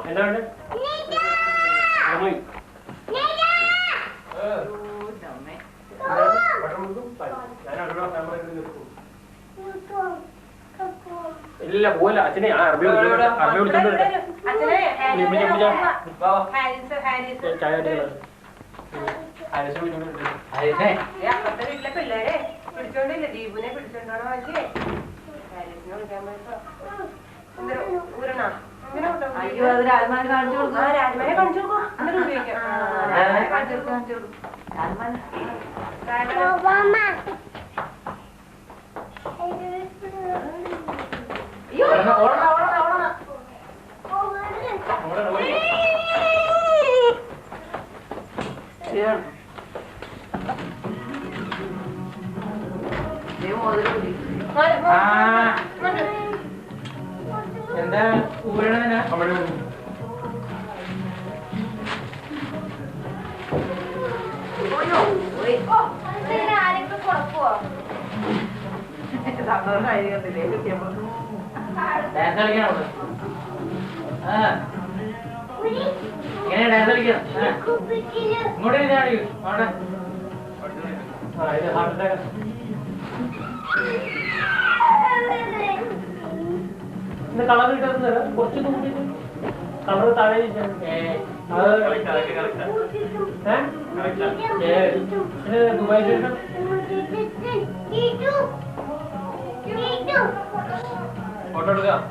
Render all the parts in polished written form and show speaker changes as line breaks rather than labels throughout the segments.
എന്താണ് ഇല്ല പോവല്ല അച്ഛനെ അറബി ചായ
വീട്ടിലെ പിള്ളേരെ പിടിച്ചോണ്ടില്ല ദീപുനെ പിടിച്ചോണ്ടാണോ വാങ്ങിച്ചേ ഹാരിസിനെ വിളിക്കാൻ പോയപ്പോ ഊരണോ അയ്യോ അത് രാജമാനെ കാണിച്ചു കൊടുക്കും രാജമാനെ കാണിച്ചു കൊടുക്കും എന്നിട്ട് ഉപയോഗിക്കാം കാണിച്ചു കൊടുക്കും
എന്താ ഊരണ ഡാൻസ് കളിക്കണം ഇങ്ങനെ ഡാൻസ് കളിക്കണം ഇങ്ങോട്ട് അവിടെ
കളർ കിട്ടുന്നത് കുറച്ച് കൂട്ടിട്ട് കളർ താഴെ ദുബായ് ശേഷം ഫോട്ടോ എടുക്കാം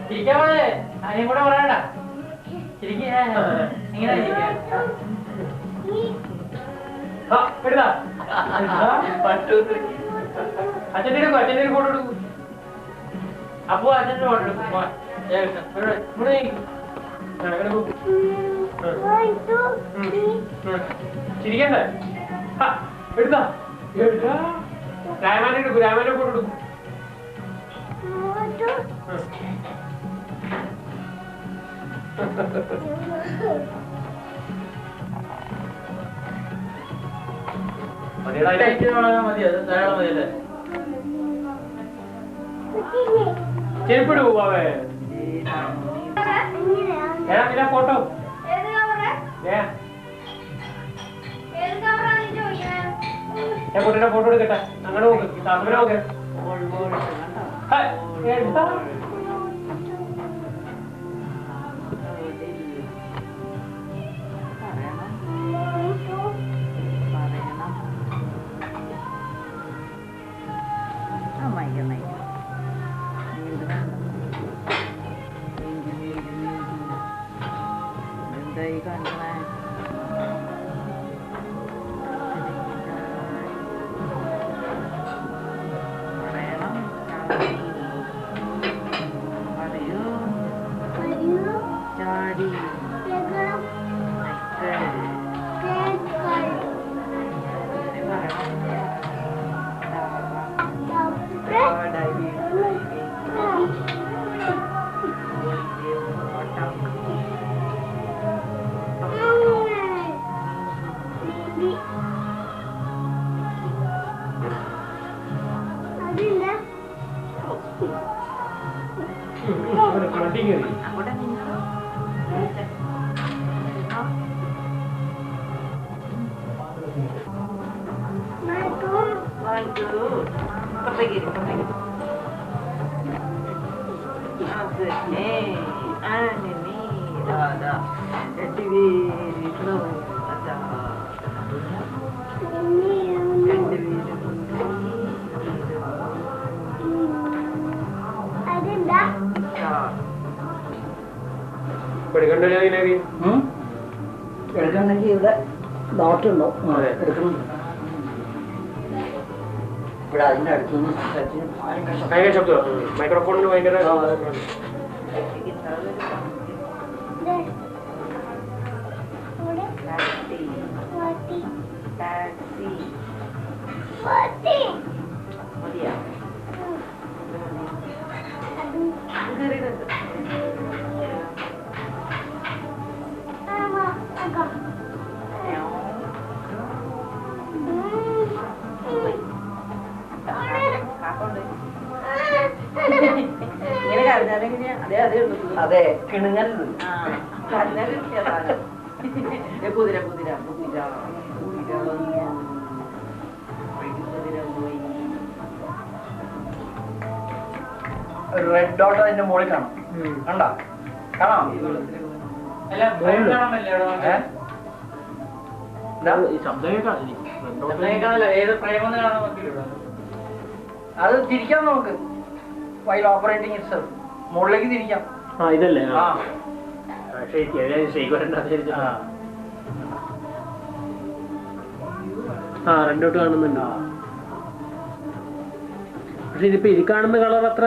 ഇരിക്കാൻ പോലെ അതിനും കൂടെ പറയണ്ട ഇങ്ങനെ
അച്ഛൻ്റെ ഫോട്ടോ എടുക്കും
അപ്പൊ അച്ഛൻ്റെ ഫോട്ടോ എടുക്കും
ചിരിക്കണ്ടേ എടുത്താ രാമാനെ എടുക്കും രാമാനെ ഫോട്ടോ എടുക്കും മതി അത് ധാരാളം മതിയല്ലേ ചെരുപ്പിട് പോവാവേ ഏതാ ഫോട്ടോ കുട്ടിയുടെ ഫോട്ടോ എടുക്കട്ടെ അങ്ങനെ നോക്ക് സാധനം നോക്ക് എടുത്താ
എടുക്കണമെങ്കിൽ ഇവിടെ ഡോക്ടർ ഉണ്ടോ എടുക്കണം ഇവിടെ അതിൻ്റെ അടുത്തുനിന്ന്
ഭയങ്കര ശബ്ദം മൈക്രോഫോണിന് ഭയങ്കര
അതെ കിണുങ്ങൽ
കുതിര കുതിര കുതിര
ഒരു റെഡ് ഡോട്ട് അതിന്റെ മുകളിൽ കാണാം കണ്ടാ കാണാം
അല്ല ഭയം കാണാമല്ലേ
ഈ ശബ്ദം കേൾക്കാം
ഏത് പ്രേമെന്ന് കാണാൻ നോക്കിയില്ല
അത് തിരിക്കാം നമുക്ക് വൈൽ ഓപ്പറേറ്റിംഗ് ഇറ്റ്സ് മുകളിലേക്ക് തിരിക്കാം
ആ ഇതല്ലേ
ആ
ആ രണ്ടോട്ട് കാണുന്നുണ്ട് പക്ഷെ ഇതിപ്പോ ഇത് കാണുന്ന കളർ അത്ര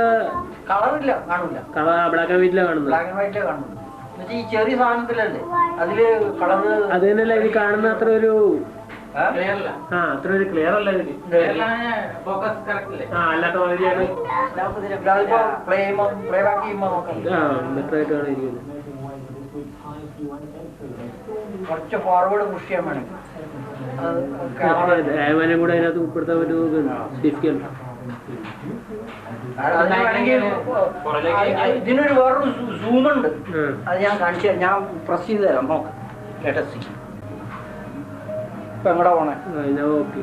കളറില്ല കാണില്ല
കളർ ബ്ലാക്ക് ആൻഡ് വൈറ്റിലാണ് കാണുന്നത്.
ബ്ലാക്ക് ആൻഡ് വൈറ്റിലെ കാണുന്നത് എന്നുവെച്ചാൽ ഈ ചെറിയ സാധനത്തിലല്ലേ അതില് കളറ്
അത് തന്നെയല്ല ഇത് കാണുന്ന അത്ര ഒരു
ക്ലിയറല്ല
അത്ര ഒരു ക്ലിയർ അല്ല ഇതില്.
ഫോക്കസ് കറക്റ്റ് അല്ലേ
ആ അല്ലാത്ത മാതിരിയാണ്.
അതിപ്പോ പ്ലേ ബാക്ക് ചെയ്യുമ്പോ നോക്കാം
ബെറ്റർ ആയിട്ടാണ് ഇരിക്കുന്നത്.
കുറച്ച് ഫോർവേഡ് പുഷ് ചെയ്യാൻ വേണമെങ്കിൽ
ഏവനെ കൂടെ അതിനകത്ത് ഉൾപ്പെടുത്താൻ പറ്റുന്ന സ്റ്റിഫിക്കൽ.
ഇതിനൊരു വേറൊരു സൂം ഉണ്ട്, അത് ഞാൻ കാണിച്ചു തരാം. ഞാൻ പ്രസ് ചെയ്ത് തരാം, നോക്കാം. ഇപ്പൊ എങ്ങടാ പോണേ?
ഓക്കെ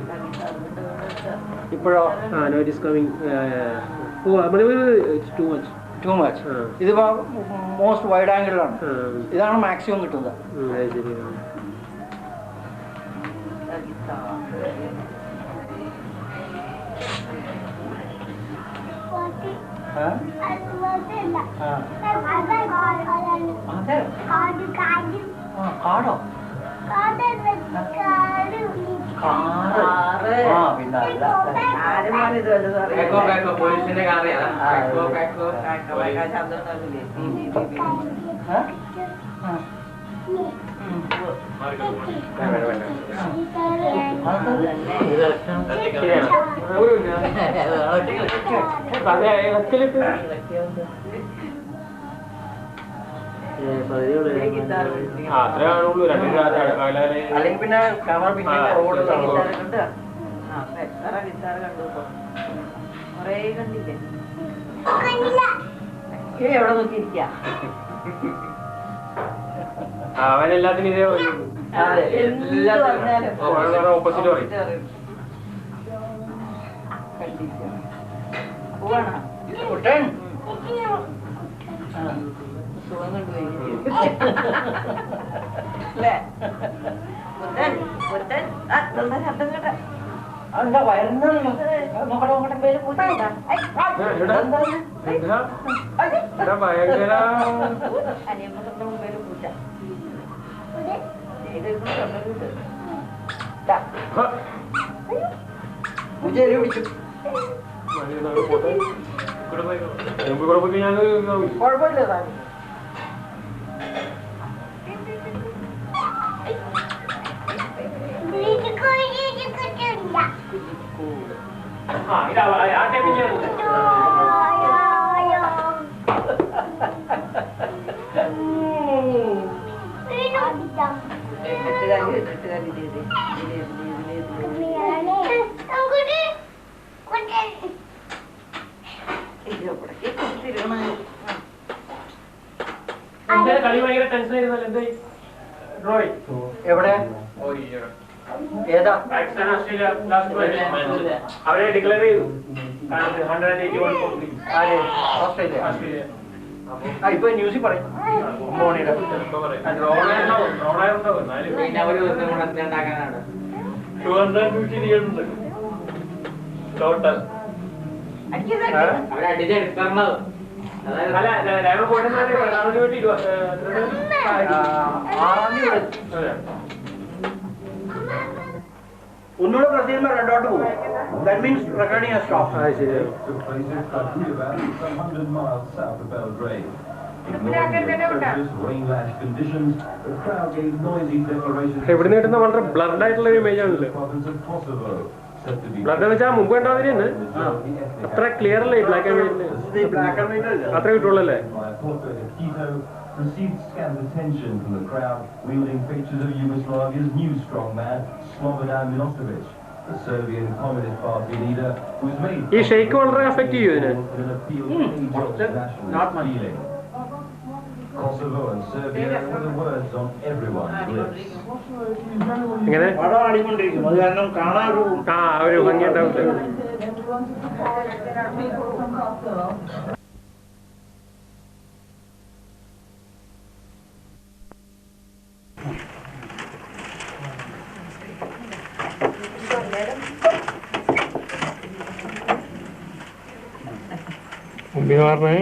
ഇപ്പോഴോ?
No it is coming. Too much
too much. ഇതിപ്പോ മോസ്റ്റ് വൈഡ് ആംഗിളിലാണ്, ഇതാണ് മാക്സിമം കിട്ടുന്നത്. കാടോ?
പോലീസിന്റെ കാറിയാണ്
അല്ലെങ്കിൽ പിന്നെ ക്യാമറ പിന്നെ റോഡ് എവിടെ നോക്കിയിരിക്ക?
അവനെല്ലാത്തിനും ഇതേ ഓപ്പോസിറ്റ് പറയും.
എന്താ വരുന്നല്ലോ? നോക്കട്ടെ നോക്കട്ടെ, പേര് പൂച്ച.
ഭയങ്കര
പൂച്ച പിടിച്ചു. കുഴപ്പമില്ല.
കളി ഭയങ്കര ടെൻഷൻ ആയിരുന്നല്ലോ. എന്തായി ഡ്രോയി
എവിടെ? ഏതാ?
അവരെ ഡിക്ലെയർ ചെയ്തു 181.
ആര്? ഓസ്ട്രേലിയ. ഇപ്പൊ ന്യൂസിൽ പറയും
പിന്നെ ഒരു ദിവസം കൂടെ ഉണ്ടാക്കാനാണ്
250 ടോട്ടൽ.
അവരടിച്ചെടുക്കുന്നത്
ഒന്നുകൂടെ പ്രസ് ചെയ്യുമ്പോൾ റെഡോട്ട് പോകും. That means recording has stopped.
എവിടുന്ന് കിട്ടുന്ന വളരെ ബ്ലഡ് ആയിട്ടുള്ള ഒരു ഇമേജ് ആണല്ലോ. ബ്ലഡ് വെച്ചാൽ മുമ്പ് കണ്ട മാതിരി തന്നെ അത്ര ക്ലിയർ അല്ലേ ബ്ലാക്ക് ആൻഡ് വൈറ്റില് അത്ര കിട്ടുള്ളല്ലേ.
Received scant attention from the crowd, wielding pictures of Yugoslavia's new strongman, Slobodan Milosevic. the Serbian Communist Party leader, who has made
ഈ ഷെയ്ക്ക് വളരെ അഫക്റ്റ് ചെയ്യും ഇതിനെ.
an appeal to national
Not much.
feeling. Kosovo and Serbia were the words on everyone's lips.
ഇങ്ങനെ
പടം ആടിക്കൊണ്ടിരിക്കും, അത് കാരണം കാണാൻ ഒരു
ഒരു ഭംഗിയുണ്ടാവില്ല. മുമ്പിൽ പറഞ്ഞേ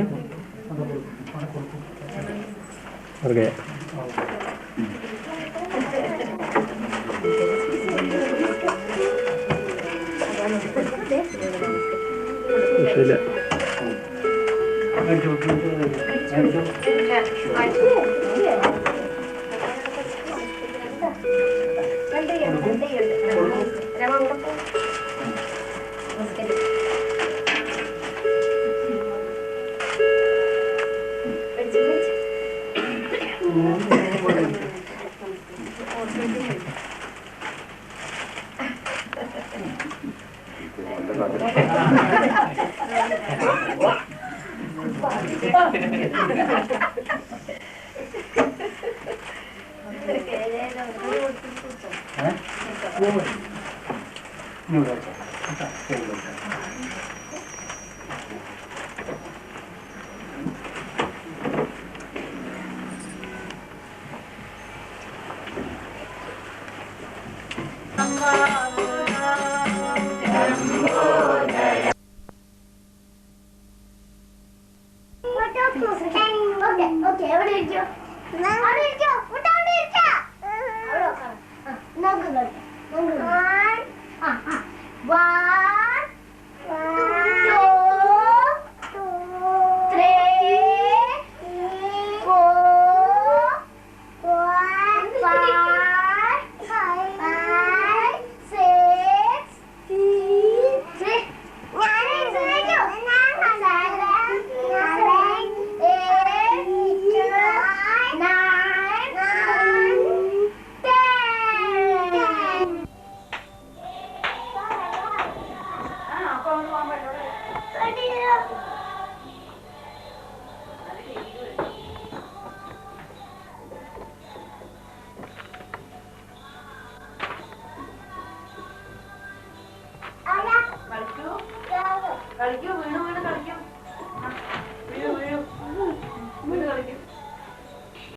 ഓക്കെ. ശരിയില്ല.
കളിക്കൂ